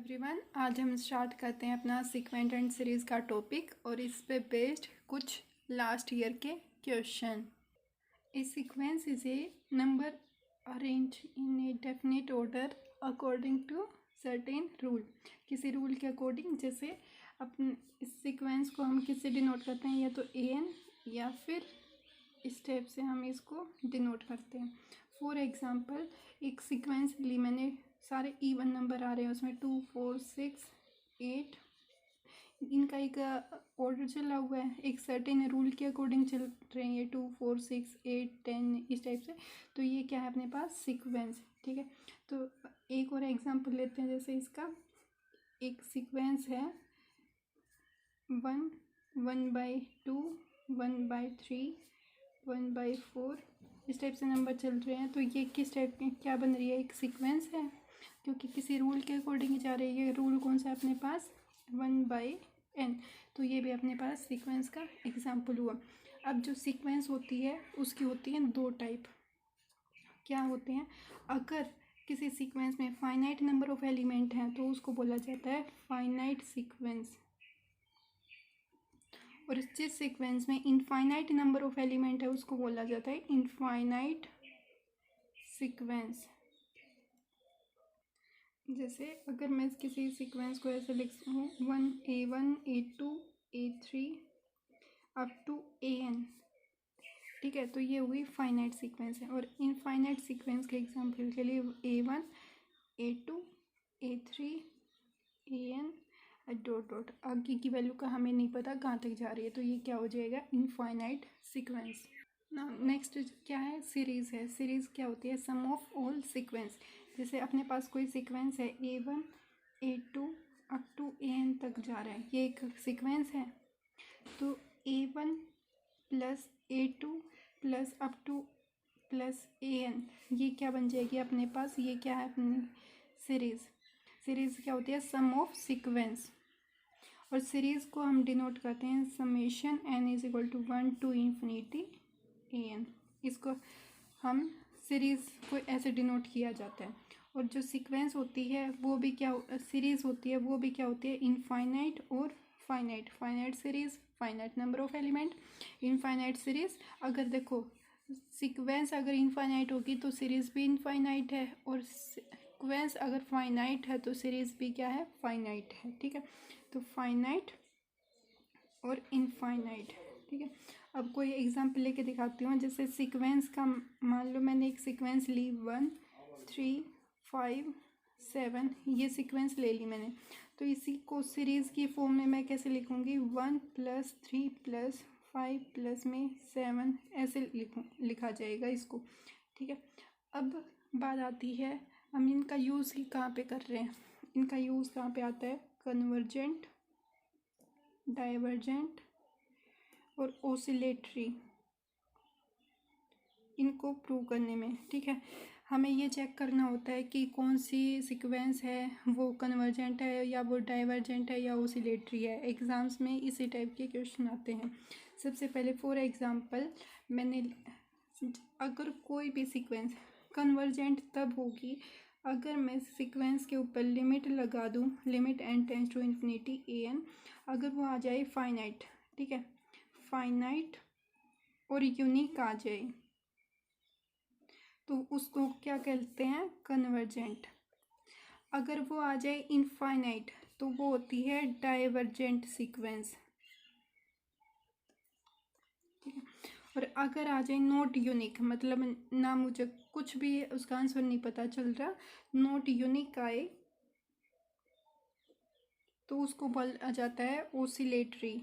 Everyone, आज हम start करते हैं अपना सीक्वेंट एंड सीरीज़ का टॉपिक और इस पे बेस्ड कुछ लास्ट ईयर के question. A sequence is a number arrange in a definite order according to certain rule. किसी रूल के अकॉर्डिंग, जैसे अपन इस सीक्वेंस को हम किससे डिनोट करते हैं, या तो an या फिर इस टाइप से हम इसको डिनोट करते हैं। फॉर एग्जांपल, एक सीक्वेंस ली मैंने, सारे इवन नंबर आ रहे हैं उसमें 2, 4, 6, 8। इनका एक ऑर्डर चला हुआ है, एक सर्टेन रूल के अकॉर्डिंग चल रहे हैं ये 2, 4, 6, 8, 10 इस टाइप से। तो ये क्या है अपने पास, सीक्वेंस। ठीक है, तो एक और एग्जांपल लेते हैं। जैसे इसका एक सीक्वेंस है 1, 1/2, 1/3, 1/4 इस टाइप से नंबर चल रहे हैं। तो ये किस टाइप की क्या बन रही है, एक सीक्वेंस है, क्योंकि किसी रूल के अकॉर्डिंग जा रही है। ये रूल कौन सा है अपने पास, 1/n। तो ये भी अपने पास सीक्वेंस का एग्जाम्पल हुआ। अब जो सीक्वेंस होती है उसकी होती है दो टाइप। क्या होते हैं, अगर किसी सीक्वेंस में फाइनाइट नंबर ऑफ एलिमेंट हैं तो उसको बोला जाता है फाइनाइट सीक्वेंस। और जिस सीक्वेंस में इनफाइनाइट नंबर ऑफ एलिमेंट है उसको बोला जाता है इनफाइनाइट सीक्वेंस। जैसे अगर मैं किसी सीक्वेंस को ऐसे लिखती हूँ 1A1 A2 A3 up to AN, ठीक है, तो ये हुई फाइनाइट सीक्वेंस है। और इनफाइनाइट सीक्वेंस के एग्जांपल के लिए A1 A2 A3 AN dot dot, आगे की वैल्यू का हमें नहीं पता कहाँ तक जा रही है, तो ये क्या हो जाएगा, इनफाइनाइट सीक्वेंस। ना नेक्स्ट क्या है, सीरीज़ है। सीरीज़ क्या होती है, सम ऑफ ऑल सीक्वेंस। जैसे अपने पास कोई सीक्वेंस है A1 A2 up to AN तक जा रहा है, ये एक सीक्वेंस है। तो A1 plus A2 plus up two plus AN, ये क्या बन जाएगी अपने पास, ये क्या है अपनी सीरीज़। सीरीज़ क्या होती है, सम ऑफ सीक्वेंस। और सीरीज़ को हम डिनोट करते हैं summation n is equal to 1 to infinity AN। इसको हम सीरीज़ को ऐसे डिनोट किया जाता है। और जो सीक्वेंस होती है वो भी क्या, सीरीज़ होती है वो भी क्या होती है, इनफाइनाइट और finite. Finite series, finite number of element, infinite series. अगर देखो सीक्वेंस अगर इनफाइनाइट होगी तो सीरीज़ भी इनफाइनाइट है, और सीक्वेंस अगर फाइनाइट है तो सीरीज़ भी क्या है, फाइनाइट है। ठीक है, तो फाइनाइट और इनफाइनाइट। ठीक है, अब कोई एग्जांपल लेके दिखाती हूँ। जैसे सीक्वेंस का, मान लो मैंने एक सीक्वेंस ली 1 3 5 7, ये सीक्वेंस ले ली मैंने। तो इसी को सीरीज़ की फॉर्म में मैं कैसे लिखूँगी, 1 + 3 + 5 + में 7 ऐसे लिखा जाएगा इसको। ठीक है, अब बात आती है हम इनका यूज़ कहाँ पे कर रहे हैं। इनका यूज़ कहाँ पे आता है, कन्वर्जेंट, डाइवर्जेंट और ओसिलेटरी, इनको प्रूव करने में। ठीक है, हमें ये चेक करना होता है कि कौन सी सीक्वेंस है वो कन्वर्जेंट है या वो डाइवर्जेंट है या ओसिलेटरी है। एग्ज़ाम्स में इसी टाइप के क्वेश्चन आते हैं। सबसे पहले फॉर एग्ज़ाम्पल मैंने, अगर कोई भी सीक्वेंस कन्वर्जेंट तब होगी अगर मैं सीक्वेंस के ऊपर लिमिट लगा दूँ, limit n tends to infinity AN, अगर वो आ जाए फाइनाइट। ठीक है, फाइनाइट और यूनिक आ जाए तो उसको क्या कहते हैं, कन्वर्जेंट। अगर वो आ जाए इनफाइनाइट तो वो होती है डाइवर्जेंट सीक्वेंस। ठीक है, और अगर आ जाए नॉट यूनिक, मतलब ना मुझे कुछ भी उसका आंसर नहीं पता चल रहा, नॉट यूनिक आए तो उसको बोला जाता है ओसिलेटरी।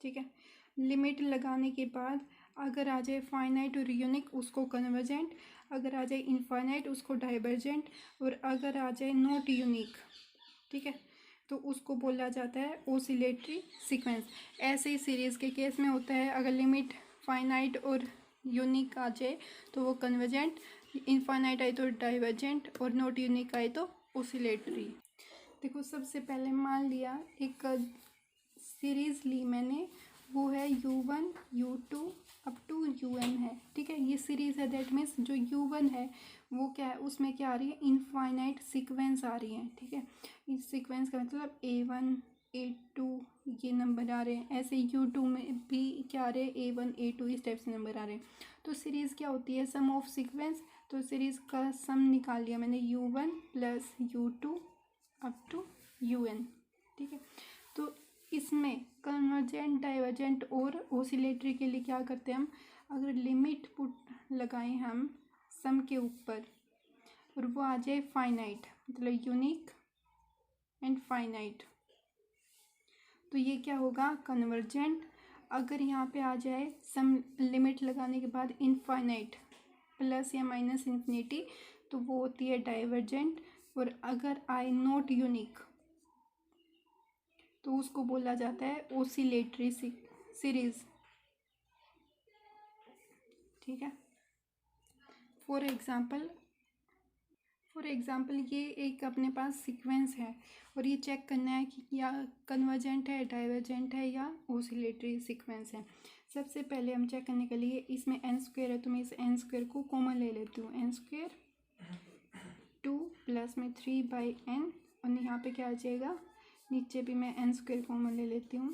ठीक है, लिमिट लगाने के बाद अगर आ जाए फाइनाइट और यूनिक उसको कन्वर्जेंट, अगर आ जाए इनफाइनाइट उसको डाइवर्जेंट, और अगर आ जाए नॉट यूनिक, ठीक है, तो उसको बोला जाता है ओसिलेटरी सीक्वेंस। ऐसे ही सीरीज़ के केस में होता है, अगर लिमिट फाइनाइट और यूनिक आ जाए तो वो कन्वर्जेंट, इनफाइनाइट आए तो डाइवर्जेंट, और नॉट यूनिक आए तो ओसिलेटरी। देखो, सबसे पहले मान लिया एक सीरीज़ ली मैंने, वो है U1 U2 up to UN है, ठीक है। ये सीरीज़ है, दैट मीन्स जो U1 है वो क्या है, उसमें क्या आ रही है, इनफाइनाइट सीक्वेंस आ रही है, ठीक है। इस सीक्वेंस का मतलब A1 A2 ये नंबर आ रहे हैं, ऐसे U2 में भी क्या आ रहे हैं, A1 A2 इस टाइप से नंबर आ रहे हैं। तो सीरीज़ क्या होती है, सम ऑफ सीक्वेंस। तो सीरीज़ का सम निकाल लिया मैंने, U1 plus U2 up to UN, ठीक है। तो इसमें कन्वर्जेंट, डाइवर्जेंट और ओसिलेटरी के लिए क्या करते हैं हम, अगर लिमिट पुट लगाएं हम सम के ऊपर और वो आ जाए फाइनाइट, मतलब यूनिक एंड फाइनाइट, तो ये क्या होगा, कन्वर्जेंट। अगर यहाँ पे आ जाए सम लिमिट लगाने के बाद इनफाइनाइट प्लस या माइनस इन्फिनिटी, तो वो होती है डाइवर्जेंट। और अगर आए नॉट यूनिक तो उसको बोला जाता है ओसिलेटरी सीरीज, ठीक है। फॉर एग्जाम्पल ये एक अपने पास सीक्वेंस है और ये चेक करना है कि या कन्वर्जेंट है, डाइवर्जेंट है या ओसिलेटरी सीक्वेंस है। सबसे पहले हम चेक करने के लिए, इसमें n स्क्वायर है तो मैं इस n स्क्वायर को कॉमन ले लेती हूँ, n स्क्वायर 2 प्लस में 3/n, और यहाँ पे क्या आ जाएगा, नीचे भी मैं n स्क्वायर कॉमन ले लेती हूँ,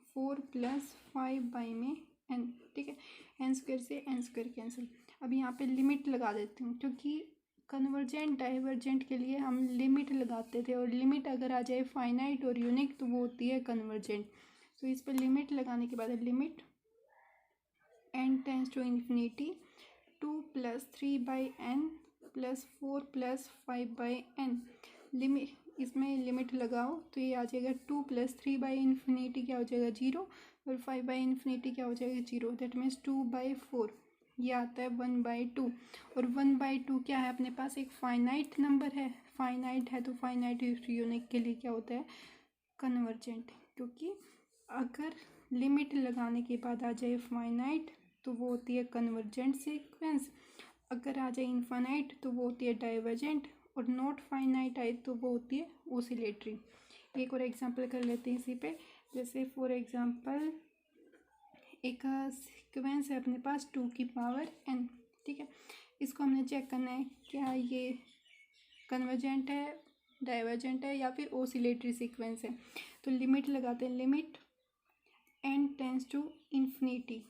4 प्लस 5/n, ठीक है। n स्क्वायर से n स्क्वायर कैंसिल। अब यहाँ पे लिमिट लगा देती हूँ, क्योंकि कन्वर्जेंट डाइवर्जेंट के लिए हम लिमिट लगाते थे, और लिमिट अगर आ जाए फाइनाइट और यूनिक तो वो होती है कन्वर्जेंट। तो इस पर लिमिट लगाने के बाद limit n tends to infinity 2 plus 3/n plus 4 plus 5/n, limit, इसमें लिमिट लगाओ तो ये आ जाएगा 2 प्लस 3/इन्फिनिटी क्या हो जाएगा 0, और 5/इन्फिनिटी क्या हो जाएगा 0, दैट मीन्स 2/4, ये आता है 1/2। और 1/2 क्या है, अपने पास एक फाइनाइट नंबर है, फाइनाइट है तो फाइनाइट यूनिक के लिए क्या होता है, कन्वर्जेंट। क्योंकि अगर लिमिट लगाने के बाद आ जाए फाइनाइट तो वो होती है कन्वर्जेंट सीक्वेंस, अगर आ जाए इनफाइनाइट तो वो होती है डाइवर्जेंट, और नॉट फाइनाइट आए तो वो होती है ओसिलेटरी। एक और एग्जांपल कर लेते हैं इसी पे, जैसे फॉर एग्जांपल एक सीक्वेंस है अपने पास 2 की पावर n, ठीक है। इसको हमने चेक करना है क्या ये कन्वर्जेंट है, डाइवर्जेंट है या फिर ओसिलेटरी सीक्वेंस है। तो लिमिट लगाते हैं, limit n tends to infinity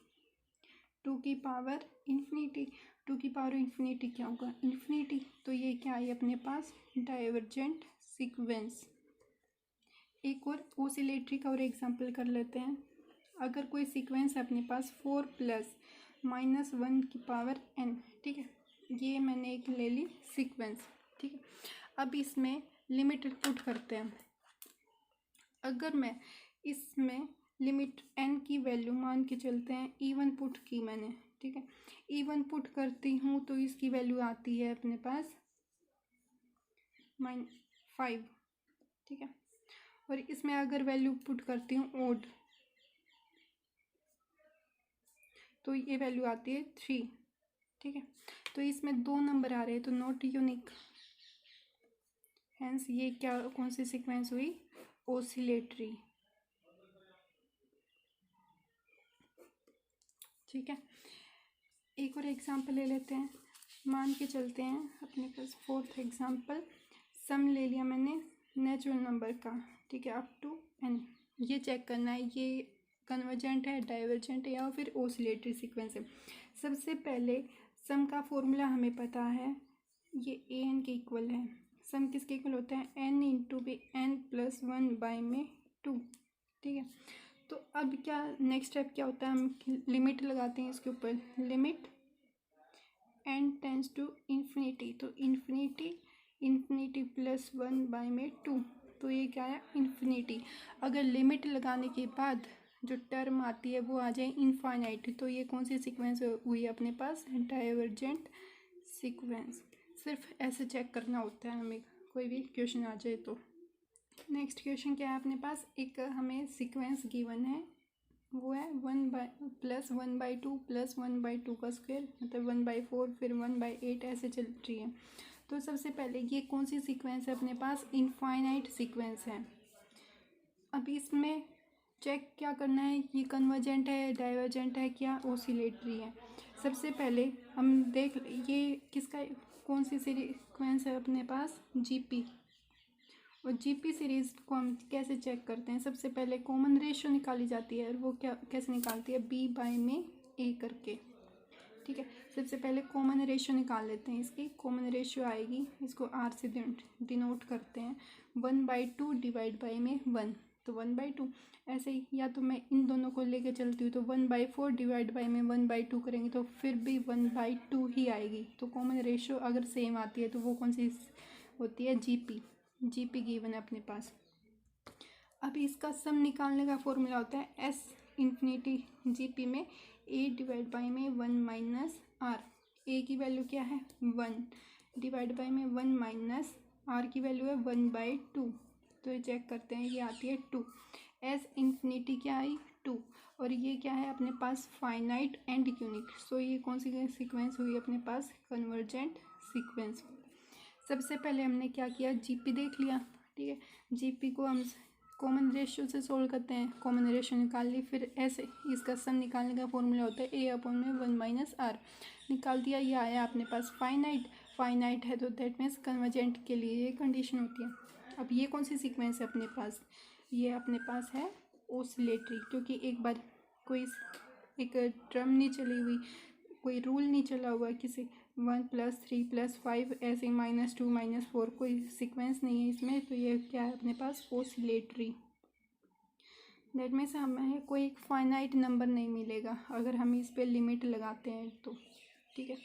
2 की पावर इन्फिनिटी, 2 की पावर इन्फिनिटी क्या होगा, इन्फिनिटी, तो ये क्या है अपने पास डाइवर्जेंट सीक्वेंस। एक और ओसिलेटरी का और एग्जांपल कर लेते हैं, अगर कोई सीक्वेंस है अपने पास 4 प्लस माइनस 1 की पावर n, ठीक है, ये मैंने एक ले ली सीक्वेंस, ठीक है। अब इसमें लिमिट पुट करते हैं, अगर मैं इसमें लिमिट n की वैल्यू मान के चलते हैं, E1 पुट की मैंने, ठीक है, E1 पुट करती हूँ तो इसकी वैल्यू आती है अपने पास -5, ठीक है। और इसमें अगर वैल्यू पुट करती हूँ ओड तो ये वैल्यू आती है 3, ठीक है। तो इसमें 2 नंबर आ रहे हैं तो नॉट यूनिक, हेंस ये क्या, कौन सी सीक्वेंस हुई, ओसिलेटरी, ठीक है। एक और एग्जांपल ले लेते हैं, मान के चलते हैं अपने पास 4th एग्जांपल, सम ले लिया मैंने नेचुरल नंबर का, ठीक है, अप टू n। ये चेक करना है ये कन्वर्जेंट है, डाइवर्जेंट है या फिर ओसिलेटरी सीक्वेंस है। सबसे पहले सम का फॉर्मूला हमें पता है, ये an के इक्वल है, सम किसके इक्वल होता है, n into B n plus 1/2, ठीक है। तो अब क्या नेक्स्ट स्टेप क्या होता है, हम लिमिट लगाते हैं इसके ऊपर, limit n tends to infinity, तो इन्फिनिटी प्लस 1/2, तो ये क्या है इन्फिनिटी। अगर लिमिट लगाने के बाद जो टर्म आती है वो आ जाए इनफाइनाइट, तो ये कौन सी सीक्वेंस हुई अपने पास, डाइवर्जेंट सीक्वेंस। सिर्फ ऐसे चेक करना होता है हमें, कोई भी क्वेश्चन आ जाए तो। नेक्स्ट क्वेश्चन क्या है अपने पास, एक हमें सीक्वेंस गिवन है, वो है 1 प्लस 1/2 प्लस 1/2 का स्क्वायर, मतलब 1/4 फिर 1/8 ऐसे चल रही है। तो सबसे पहले ये कौन सी सीक्वेंस है अपने पास, इनफाइनाइट सीक्वेंस है। अब इसमें चेक क्या करना है, ये कन्वर्जेंट है, डाइवर्जेंट है, क्या ओसिलेटरी है। सबसे पहले हम देख ये किसका कौन सी सीक्वेंस है अपने पास, जीपी। और जीपी सीरीज़ को हम कैसे चेक करते हैं, सबसे पहले कॉमन रेशियो निकाली जाती है, और वो क्या कैसे निकालती है, बी बाय में ए करके। ठीक है, सबसे पहले कॉमन रेशियो निकाल लेते हैं। इसकी कॉमन रेशियो आएगी, इसको आर से डिनोट करते हैं, 1/2 डिवाइड बाई में 1, तो 1/2। ऐसे ही या तो मैं इन दोनों को लेके चलती हूँ, तो 1/4 डिवाइड बाई में 1/2 करेंगे तो फिर भी 1/2 ही आएगी। तो कॉमन रेशियो अगर सेम आती है तो वो कौन सी होती है, जीपी। जीपी गिवन है अपने पास। अब इसका सम निकालने का फॉर्मूला होता है एस इन्फिनिटी जीपी में ए डिवाइड बाई में 1 माइनस आर। ए की वैल्यू क्या है 1 डिवाइड बाई में 1 माइनस आर की वैल्यू है 1/2। तो ये चेक करते हैं, ये आती है 2। एस इन्फिनिटी क्या आई 2, और ये क्या है अपने पास फाइनाइट एंड यूनिक। सो ये कौन सी सीक्वेंस हुई अपने पास, कन्वर्जेंट सीक्वेंस। सबसे पहले हमने क्या किया, जीपी देख लिया। ठीक है, जीपी को हम कॉमन रेशियो से सोल्व करते हैं, कॉमन रेशियो निकाल ली, फिर ऐसे इसका सम निकालने का फॉर्मूला होता है ए अपॉन में 1 माइनस आर। निकाल दिया, ये आया अपने पास फाइनाइट। फाइनाइट है तो दैट मीन्स कन्वर्जेंट के लिए ये कंडीशन होती है। अब ये कौन सी सीक्वेंस है अपने पास, ये अपने पास है ओसिलेटरी, क्योंकि एक बार कोई एक ड्रम नहीं चली हुई, कोई रूल नहीं चला हुआ किसी 1+3+5 ऐसे -2 -4 कोई सीक्वेंस नहीं है इसमें, तो ये क्या है अपने पास ओसिलेटरी। दैट मीन्स हमें कोई एक फाइनाइट नंबर नहीं मिलेगा अगर हम इस पे लिमिट लगाते हैं तो। ठीक है।